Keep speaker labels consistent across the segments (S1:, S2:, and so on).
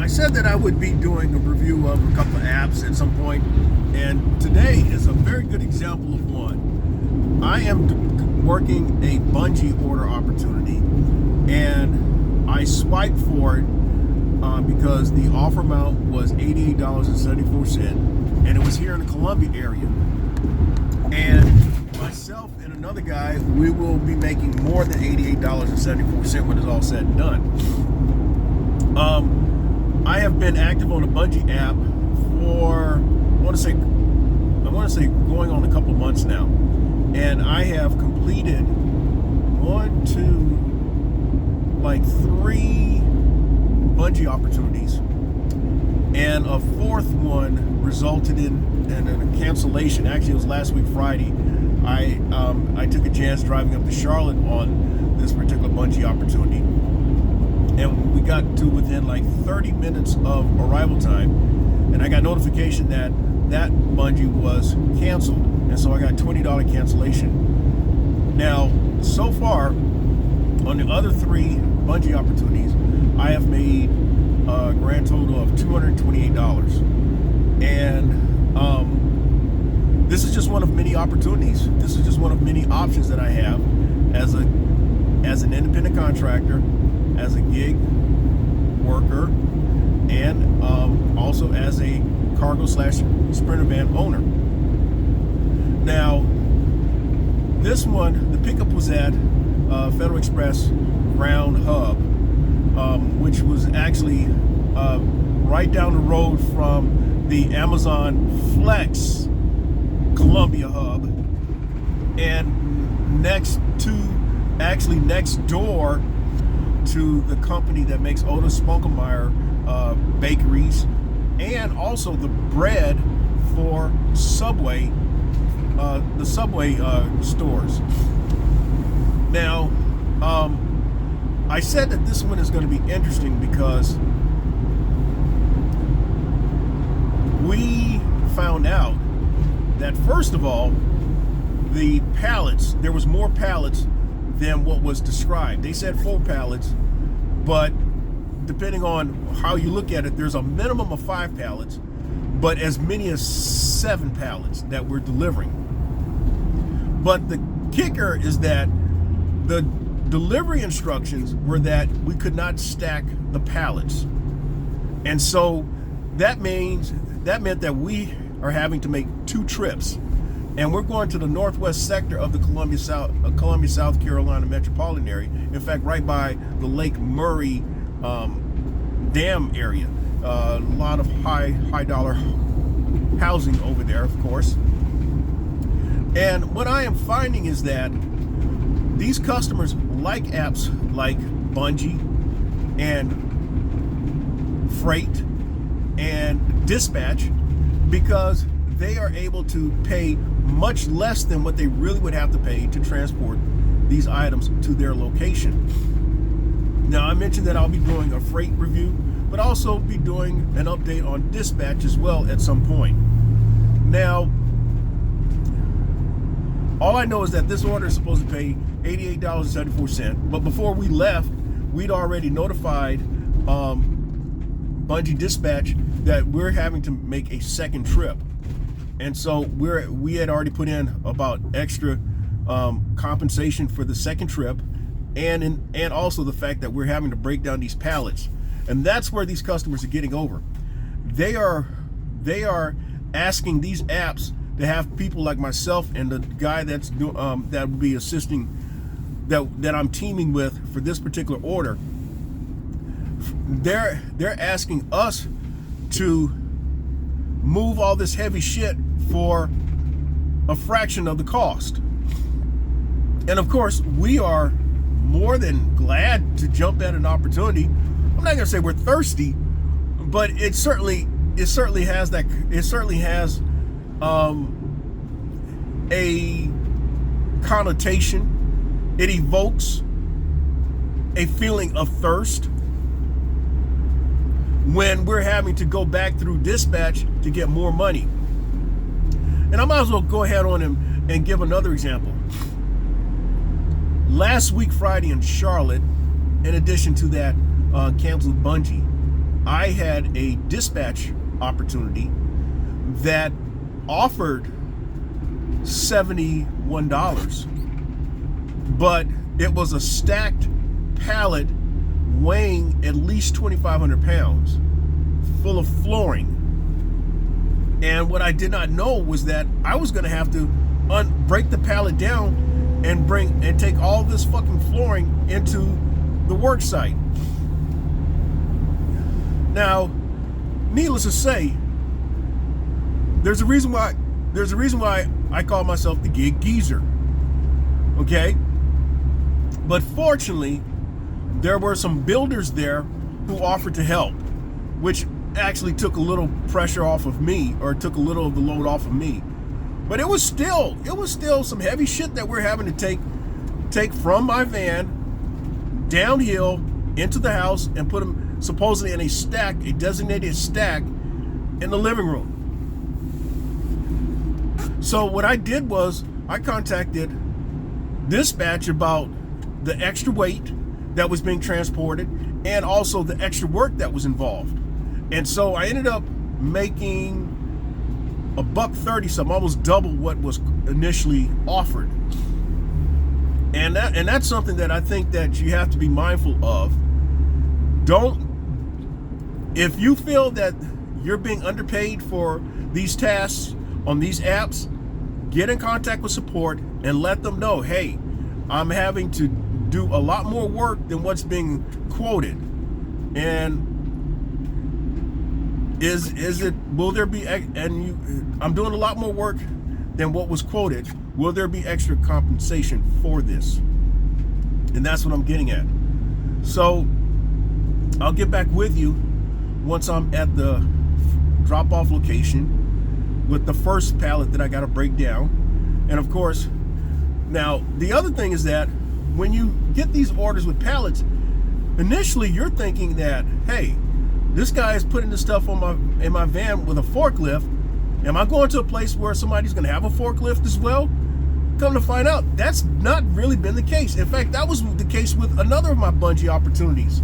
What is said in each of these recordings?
S1: said that I would be doing a review of a couple of apps at some point, and today is a very good example of one. I am working a Bungii order opportunity, and I swiped for it because the offer amount was $88.74, and it was here in the Columbia area. And myself and another guy, we will be making more than $88.74 when it's all said and done. I have been active on the Bungii app for I want to say going on a couple of months now, and I have completed 3 Bungii opportunities, and a 4th one resulted in a cancellation. Actually, it was last week Friday. I took a chance driving up to Charlotte on this particular Bungii opportunity, and we got to within 30 minutes of arrival time, and I got notification that Bungii was canceled, and so I got $20 cancellation. Now, so far on the other 3 Bungii opportunities, I have made a grand total of $228, and this is just one of many opportunities. This is just one of many options that I have as an independent contractor, as a gig worker, and also as a cargo/sprinter van owner. Now, this one, the pickup was at Federal Express Ground Hub, which was actually right down the road from the Amazon Flex Columbia hub, and next door to the company that makes Otis Spunkelmeyer bakeries, and also the bread for Subway, the Subway stores. Now, I said that this one is going to be interesting because we found out that, first of all, the pallets, there was more pallets than what was described. They said 4 pallets, but depending on how you look at it, there's a minimum of 5 pallets, but as many as 7 pallets that we're delivering. But the kicker is that the delivery instructions were that we could not stack the pallets, and so that meant that we are having to make 2 trips, and we're going to the northwest sector of the Columbia, South Carolina metropolitan area. In fact, right by the Lake Murray dam area. A lot of high dollar housing over there, of course. And what I am finding is that these customers like apps like Bungii and Frayt and Dispatch, because they are able to pay much less than what they really would have to pay to transport these items to their location. Now, I mentioned that I'll be doing a Frayt review, but also be doing an update on Dispatch as well at some point. Now, all I know is that this order is supposed to pay $88.74, but before we left, we'd already notified Bungii Dispatch that we're having to make a 2nd trip, and so we had already put in about extra compensation for the 2nd trip, and also the fact that we're having to break down these pallets, and that's where these customers are getting over. They are asking these apps to have people like myself and the guy that will be assisting, that I'm teaming with for this particular order. They're asking us to move all this heavy shit for a fraction of the cost. And of course, we are more than glad to jump at an opportunity. I'm not gonna say we're thirsty, but it certainly has a connotation. It evokes a feeling of thirst when we're having to go back through Dispatch to get more money. And I might as well go ahead on and give another example. Last week Friday in Charlotte, in addition to that canceled Bungii, I had a dispatch opportunity that offered $71, but it was a stacked pallet weighing at least 2,500 pounds, full of flooring. And what I did not know was that I was going to have to break the pallet down and take all this fucking flooring into the work site. Now, needless to say, there's a reason why I call myself the gig geezer. Okay? But fortunately, there were some builders there who offered to help, which actually took a little pressure off of me, or took a little of the load off of me. But it was still some heavy shit that we're having to take from my van downhill into the house and put them supposedly in a designated stack in the living room. So what I did was I contacted dispatch about the extra weight that was being transported and also the extra work that was involved. And so I ended up making $130 something, almost double what was initially offered. And that's something that I think that you have to be mindful of. If you feel that you're being underpaid for these tasks on these apps, get in contact with support and let them know, hey, I'm having to do a lot more work than what's being quoted. And I'm doing a lot more work than what was quoted. Will there be extra compensation for this? And that's what I'm getting at. So I'll get back with you once I'm at the drop-off location with the first pallet that I got to break down. And of course, now the other thing is that when you get these orders with pallets, initially you're thinking that, hey, this guy is putting the stuff in my van with a forklift. Am I going to a place where somebody's going to have a forklift as well? Come to find out, that's not really been the case. In fact, that was the case with another of my Bungii opportunities.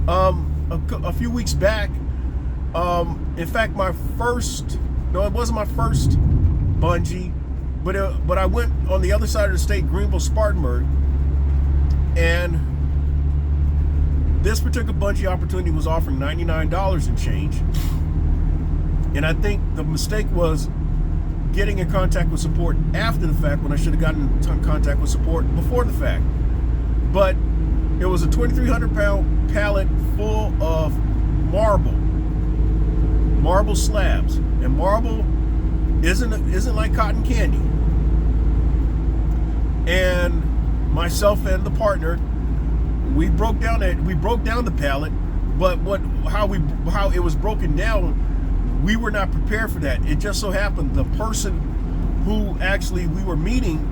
S1: A few weeks back, in fact, it wasn't my first Bungii, but I went on the other side of the state, Greenville, Spartanburg, and this particular Bungii opportunity was offering $99 and change. And I think the mistake was getting in contact with support after the fact when I should have gotten in contact with support before the fact. But it was a 2,300 pound pallet full of marble slabs. And marble isn't like cotton candy. And myself and the partner, we broke down the pallet, but how it was broken down, we were not prepared for that. It just so happened the person who actually we were meeting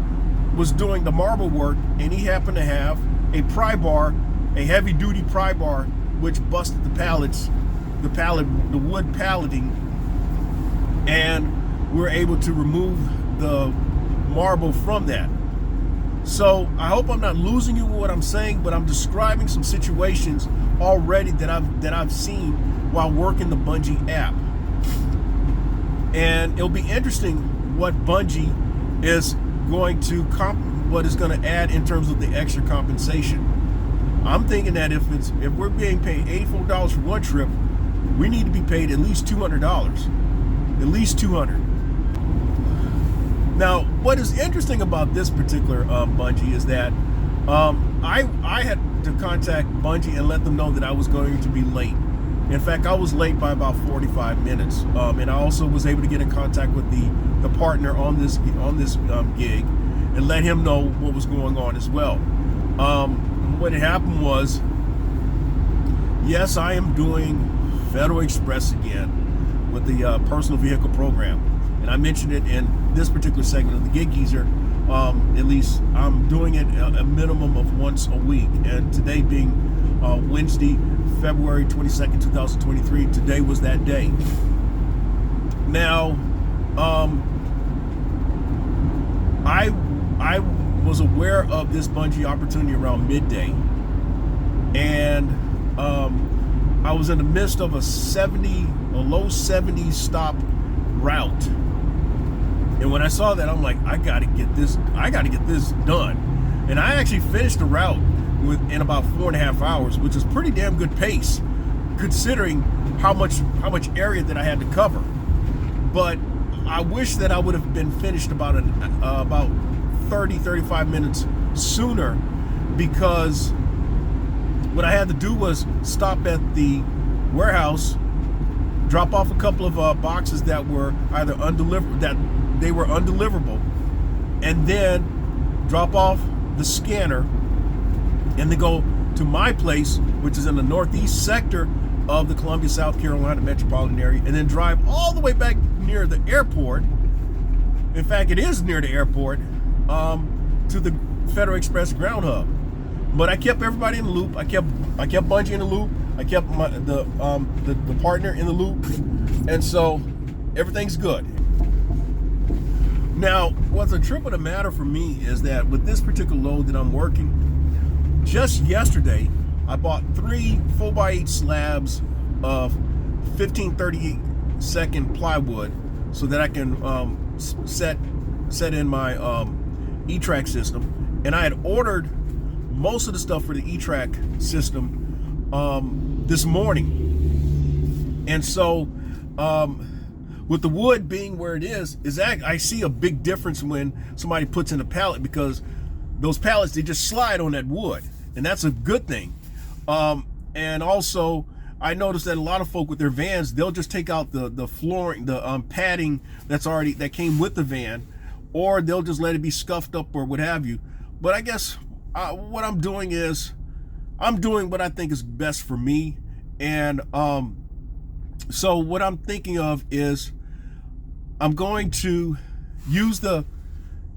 S1: was doing the marble work, and he happened to have a pry bar, a heavy duty pry bar, which busted the wood palleting, and we were able to remove the marble from that. So I hope I'm not losing you with what I'm saying, but I'm describing some situations already that I've seen while working the Bungii app. And it'll be interesting what Bungii is going to add in terms of the extra compensation. I'm thinking that if we're being paid $84 for one trip, we need to be paid at least $200. At least $200. Now, what is interesting about this particular Bungii is that I had to contact Bungii and let them know that I was going to be late. In fact, I was late by about 45 minutes, and I also was able to get in contact with the partner on this gig and let him know what was going on as well. What had happened was, yes, I am doing Federal Express again with the personal vehicle program. And I mentioned it in this particular segment of the Gig Geezer. At least I'm doing it a minimum of once a week. And today being Wednesday, February 22nd, 2023, today was that day. Now, I was aware of this Bungii opportunity around midday. And I was in the midst of a low 70 stop route. And when I saw that, I'm like, I gotta get this done. And I actually finished the route in about 4.5 hours, which is pretty damn good pace, considering how much area that I had to cover. But I wish that I would have been finished about 30-35 minutes sooner, because what I had to do was stop at the warehouse, drop off a couple of boxes that were either undeliverable, and then drop off the scanner, and then go to my place, which is in the northeast sector of the Columbia, South Carolina metropolitan area, and then drive all the way back near the airport. In fact, it is near the airport, to the Federal Express ground hub. But I kept everybody in the loop. I kept Bungii in the loop. I kept the partner in the loop, and so everything's good. Now, what's a trip of the matter for me is that with this particular load that I'm working, just yesterday I bought 3 4x8 slabs of 1538 second plywood so that I can set in my E-Track system, and I had ordered most of the stuff for the E-Track system this morning. And so with the wood being where it is I see a big difference when somebody puts in a pallet, because those pallets, they just slide on that wood, and that's a good thing. And also I noticed that a lot of folk with their vans, they'll just take out the flooring, the padding that came with the van, or they'll just let it be scuffed up or what have you. But I guess what I'm doing is I'm doing what I think is best for me. And so what I'm thinking of is I'm going to use the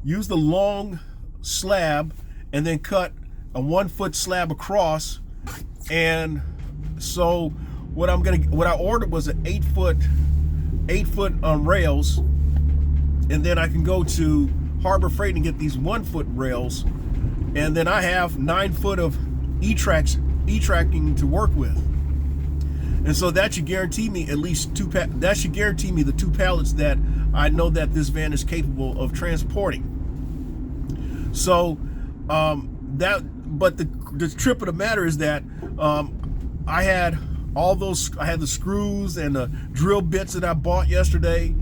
S1: long slab and then cut a 1-foot slab across. And so what I ordered was an 8-foot rails, and then I can go to Harbor Freight and get these 1-foot rails, and then I have 9 foot of E-tracking to work with. And so that should guarantee me at least that should guarantee me the 2 pallets that I know that this van is capable of transporting. So but the trip of the matter is that I had the screws and the drill bits that I bought yesterday,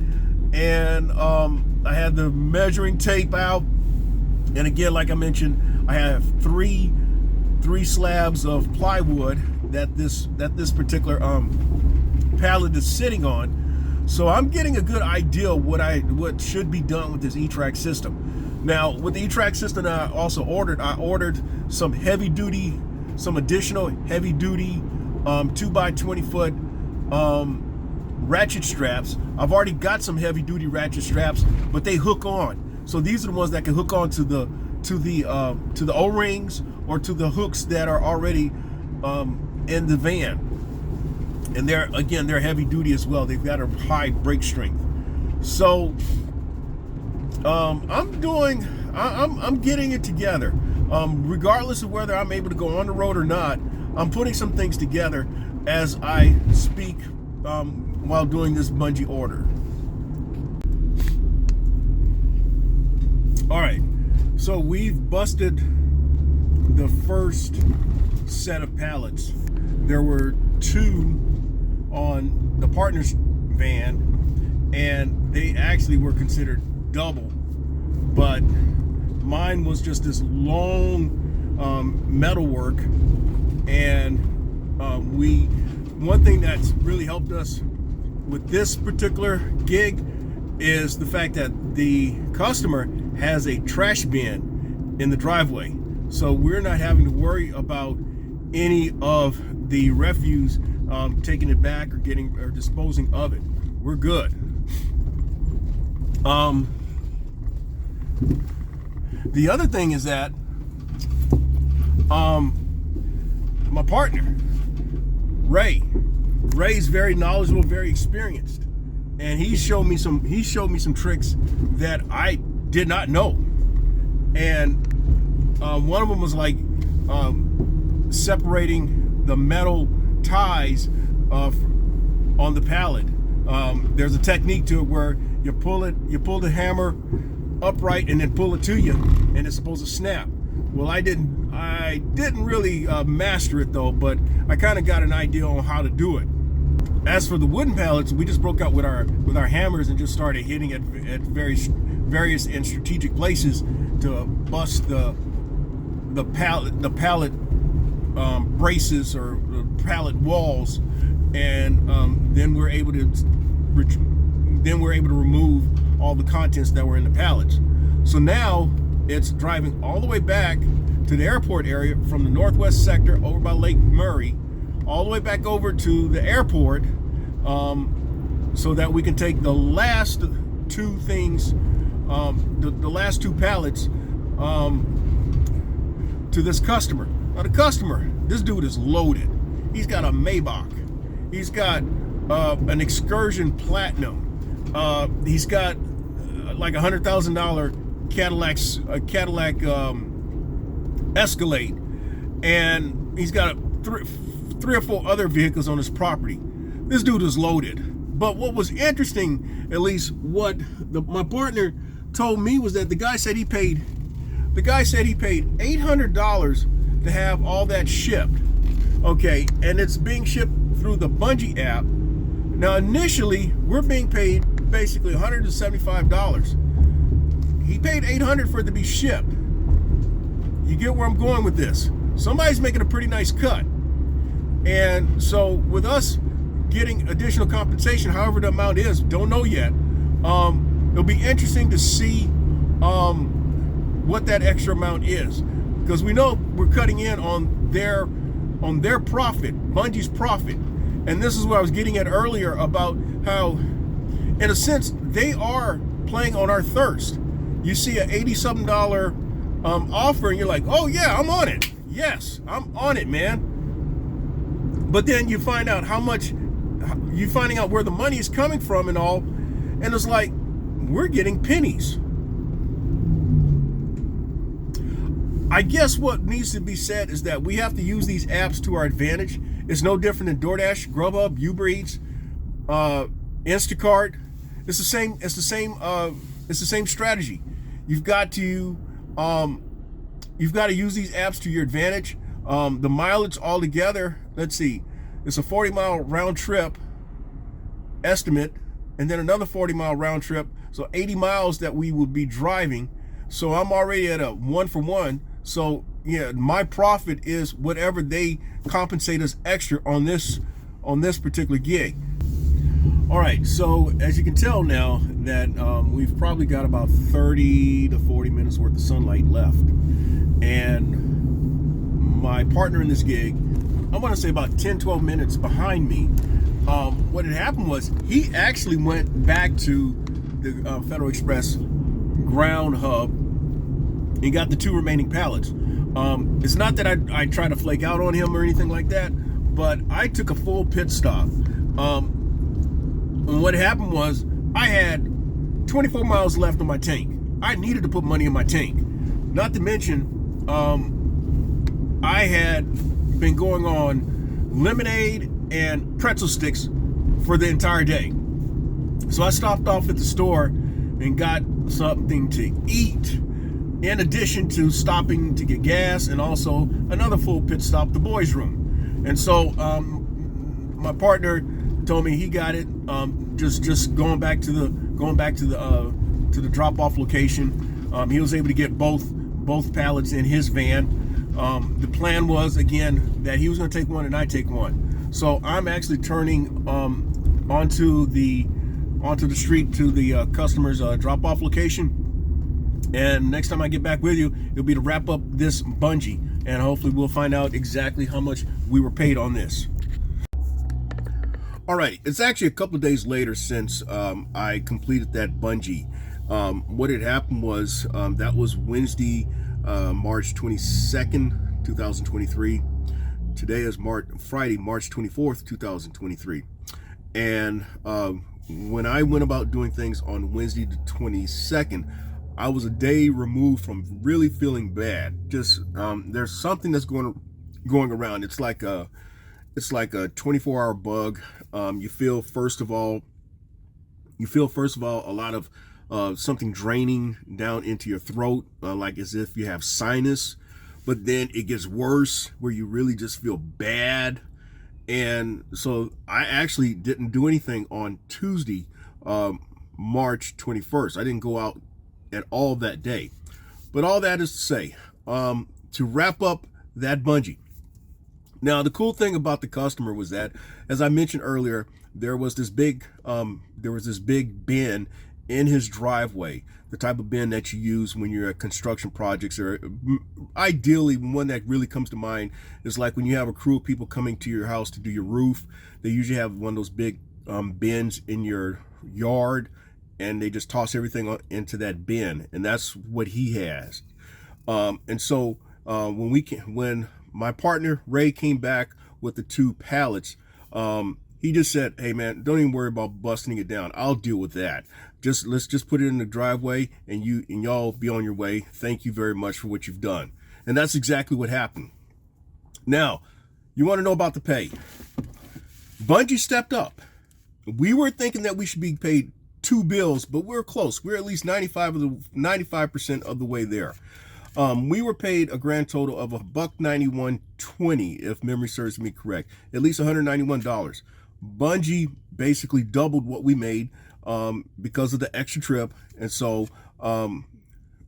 S1: and I had the measuring tape out, and again, like I mentioned, I have three slabs of plywood that this particular pallet is sitting on. So I'm getting a good idea what should be done with this E-Track system. Now, with the E-Track system I ordered some additional heavy duty 2x20 foot ratchet straps. I've already got some heavy duty ratchet straps, but they hook on. So these are the ones that can hook on to the O-rings or to the hooks that are already in the van. And they're heavy duty as well. They've got a high brake strength. So I'm getting it together. Regardless of whether I'm able to go on the road or not, I'm putting some things together as I speak while doing this Bungii order. All right, so we've busted the first set of pallets. There were 2 on the partner's van, and they actually were considered double, but mine was just this long metal work. And one thing that's really helped us with this particular gig is the fact that the customer has a trash bin in the driveway, so we're not having to worry about any of the refuse taking it back or disposing of it. We're good. The other thing is that my partner Ray's very knowledgeable, very experienced, and he showed me some tricks that I did not know. And one of them was like separating the metal ties on the pallet. There's a technique to it where you pull the hammer upright and then pull it to you, and it's supposed to snap. Well, I didn't really master it though, but I kind of got an idea on how to do it. As for the wooden pallets, we just broke out with our hammers and just started hitting at various and strategic places to bust the pallet braces or pallet walls, and then we're able to remove all the contents that were in the pallets. So now it's driving all the way back to the airport area from the northwest sector over by Lake Murray, all the way back over to the airport, so that we can take the last two things, the last two pallets, to this customer. Now the customer, this dude is loaded. He's got a Maybach. He's got an Excursion Platinum. He's got like $100,000 Cadillac Escalade, and he's got three or four other vehicles on his property. This dude is loaded. But what was interesting, at least what my partner told me, was that the guy said he paid $800 to have all that shipped. Okay, and it's being shipped through the Bungii app. Now initially we're being paid basically $175. He paid $800 for it to be shipped. You get where I'm going with this? Somebody's making a pretty nice cut. And so with us getting additional compensation, however the amount is, don't know yet. It'll be interesting to see what that extra amount is, because we know we're cutting in on their profit, Bungee's profit. And this is what I was getting at earlier about how, in a sense, they are playing on our thirst. You see an $80-something offer, and you're like, oh yeah, I'm on it. Yes, I'm on it, man. But then you find out you're finding out where the money is coming from and all, and it's like, we're getting pennies. I guess what needs to be said is that we have to use these apps to our advantage. It's no different than DoorDash, Grubhub, Uber Eats, Instacart. It's the same strategy. You've got to use these apps to your advantage. The mileage altogether, let's see, it's a 40-mile round trip estimate, and then another 40-mile round trip, so 80 miles that we will be driving. So I'm already at a 1-for-1. So yeah, my profit is whatever they compensate us extra on this particular gig. All right, so as you can tell now that we've probably got about 30 to 40 minutes worth of sunlight left, and my partner in this gig, I want to say about 10-12 minutes behind me. What had happened was he actually went back to the Federal Express ground hub and got the two remaining pallets. It's not that I try to flake out on him or anything like that, but I took a full pit stop. And what happened was I had 24 miles left on my tank. I needed to put money in my tank. Not to mention, I had been going on lemonade and pretzel sticks for the entire day. So I stopped off at the store and got something to eat, in addition to stopping to get gas and also another full pit stop, the boys' room. And so my partner told me he got it. Just going back to the drop-off location. He was able to get both pallets in his van. The plan was, again, that he was going to take one and I take one. So I'm actually turning onto the street to the customer's drop-off location. And next time I get back with you, it'll be to wrap up this Bungii, and hopefully we'll find out exactly how much we were paid on this. All right, it's actually a couple of days later since I completed that Bungii. What had happened was that was Wednesday, March 22nd, 2023. Today is Friday, March 24th, 2023. And when I went about doing things on Wednesday the 22nd, I was a day removed from really feeling bad. Just there's something that's going around. It's like it's like a 24-hour bug. You feel first of all a lot of something draining down into your throat, like as if you have sinus, but then it gets worse where you really just feel bad. And so I actually didn't do anything on Tuesday, March 21st. I didn't go out at all that day. But all that is to say, to wrap up that bungee. Now, the cool thing about the customer was that, as I mentioned earlier, there was this big bin in his driveway, the type of bin that you use when you're at construction projects, or ideally one that really comes to mind is like when you have a crew of people coming to your house to do your roof. They usually have one of those big bins in your yard, and they just toss everything into that bin, and that's what he has. And so when my partner Ray came back with the 2 pallets, he just said, "Hey man, don't even worry about busting it down. I'll deal with that. Let's just put it in the driveway, and y'all be on your way. Thank you very much for what you've done." And that's exactly what happened. Now, you want to know about the pay? Bungee stepped up. We were thinking that we should be paid 2 bills, but we're close. We're at least 95% of the way there. We were paid a grand total of $191.20, if memory serves me correct, at least $191. Bungee basically doubled what we made because of the extra trip, and so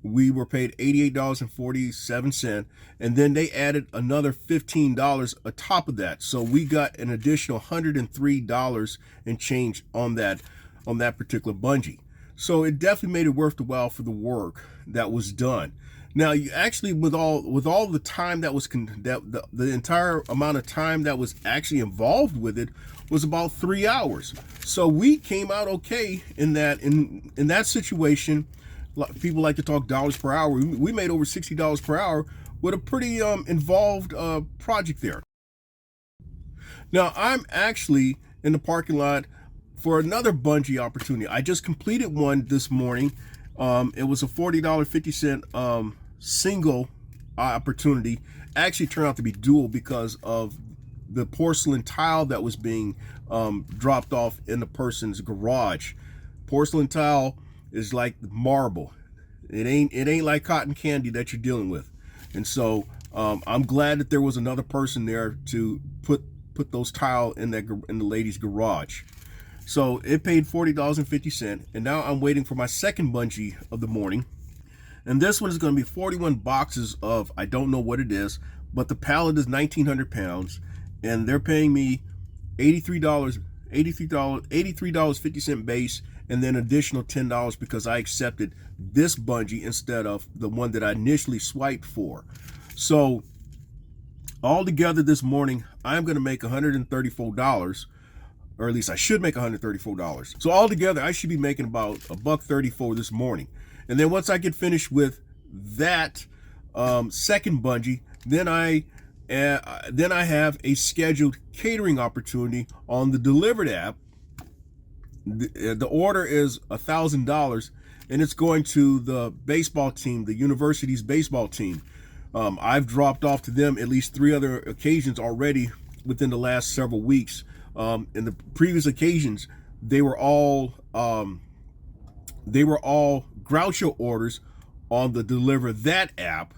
S1: we were paid $88.47, and then they added another $15 atop of that, so we got an additional $103 and change on that particular bungee. So it definitely made it worth the while for the work that was done. Now, you actually, with all the time that was the entire amount of time that was actually involved with it was about 3 hours. So we came out okay in that situation. People like to talk dollars per hour. We made over $60 per hour with a pretty involved project there. Now, I'm actually in the parking lot for another bungee opportunity. I just completed one this morning. It was a $40.50 single opportunity. Actually turned out to be dual because of the porcelain tile that was being dropped off in the person's garage. Porcelain tile is like marble. It ain't like cotton candy that you're dealing with. And so I'm glad that there was another person there to put those tile in the lady's garage. So it paid $40.50, and now I'm waiting for my second bungee of the morning. And this one is going to be 41 boxes of, I don't know what it is, but the pallet is 1,900 pounds, and they're paying me $83.50 base, and then additional $10 because I accepted this bungee instead of the one that I initially swiped for. So altogether this morning, I'm going to make $134. Or at least I should make $134. So altogether, I should be making about $134 this morning. And then once I get finished with that second bungee, then I have a scheduled catering opportunity on the dlivrd app. The order is $1,000, and it's going to the baseball team, the university's baseball team. I've dropped off to them at least 3 other occasions already within the last several weeks. In the previous occasions, they were all Groucho orders on the dlivrd app.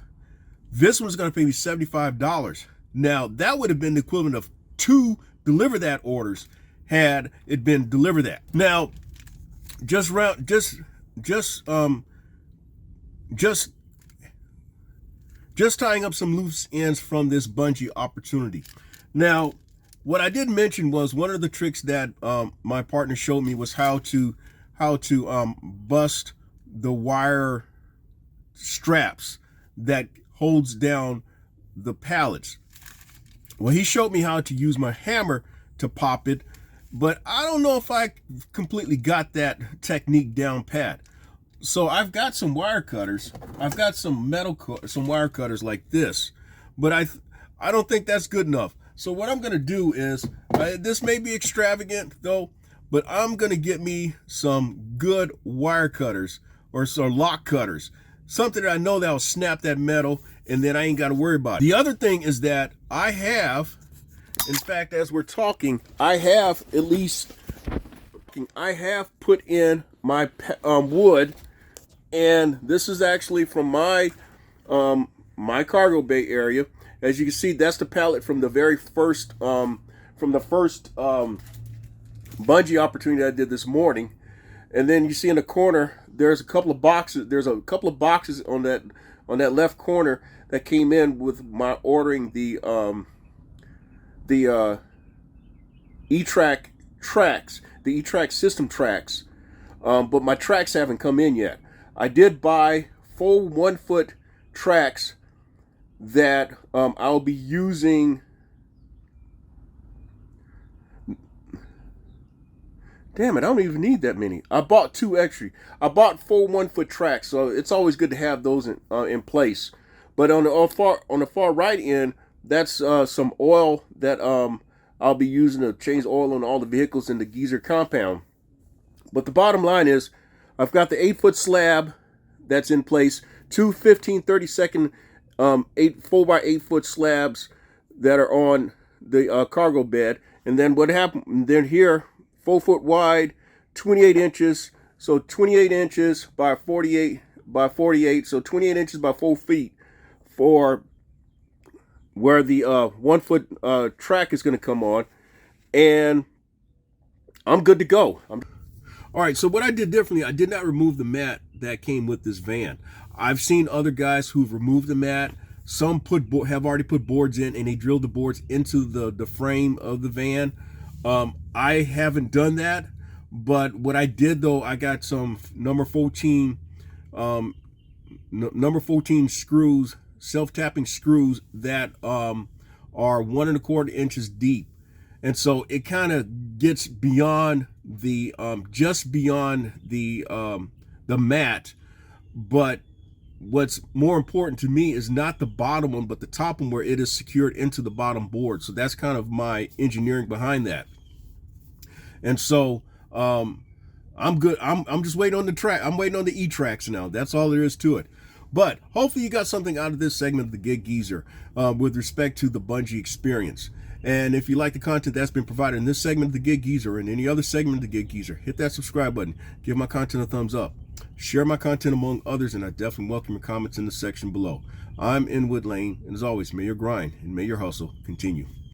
S1: This one's going to pay me $75. Now that would have been the equivalent of 2 dlivrd orders had it been dlivrd. Now, just tying up some loose ends from this bungee opportunity. Now, what I did mention was one of the tricks that my partner showed me was how to bust the wire straps that holds down the pallets. Well, he showed me how to use my hammer to pop it, but I don't know if I completely got that technique down pat. So I've got some wire cutters. I've got some wire cutters like this, but I don't think that's good enough. So what I'm going to do is, this may be extravagant though, but I'm going to get me some good wire cutters or some lock cutters, something that I know that will snap that metal, and then I ain't got to worry about it. The other thing is that I have In fact, as we're talking, I have put in my wood, and this is actually from my my cargo bay area. As you can see, that's the pallet from the very first bungee opportunity I did this morning. And then you see in the corner, there's a couple of boxes. There's a couple of boxes on that left corner that came in with my ordering the E-Track tracks, the E-Track system tracks. But my tracks haven't come in yet. I did buy full 1 foot tracks that I'll be using. Damn it, I don't even need that many. I bought 2 extra. I bought full 1 foot tracks, so it's always good to have those in place. But on the far right end, that's some oil that I'll be using to change oil on all the vehicles in the Geyser compound. But the bottom line is, I've got the 8-foot slab that's in place, 2 15/32 4x8 foot slabs that are on the cargo bed, and then what happened? Then here, 4 foot wide, 28 inches, so 28 inches by 48 by 48, so 28 inches by 4 feet for where the 1 foot track is going to come on, and I'm good to go. All right, so what I did differently, I did not remove the mat that came with this van. I've seen other guys who've removed the mat. Some have already put boards in, and they drilled the boards into the frame of the van. I haven't done that, but what I did though, I got some number 14 screws, self-tapping screws that are 1 1/4 inches deep. And so it kind of gets beyond the just beyond the mat. But what's more important to me is not the bottom one, but the top one, where it is secured into the bottom board. So that's kind of my engineering behind that. And so I'm good. I'm just waiting on the track. I'm waiting on the E-Tracks now. That's all there is to it. But hopefully you got something out of this segment of the Gig Geezer with respect to the Bungii experience. And if you like the content that's been provided in this segment of the Gig Geezer and any other segment of the Gig Geezer, hit that subscribe button. Give my content a thumbs up. Share my content among others, and I definitely welcome your comments in the section below. I'm Inwood Lane, and as always, may your grind and may your hustle continue.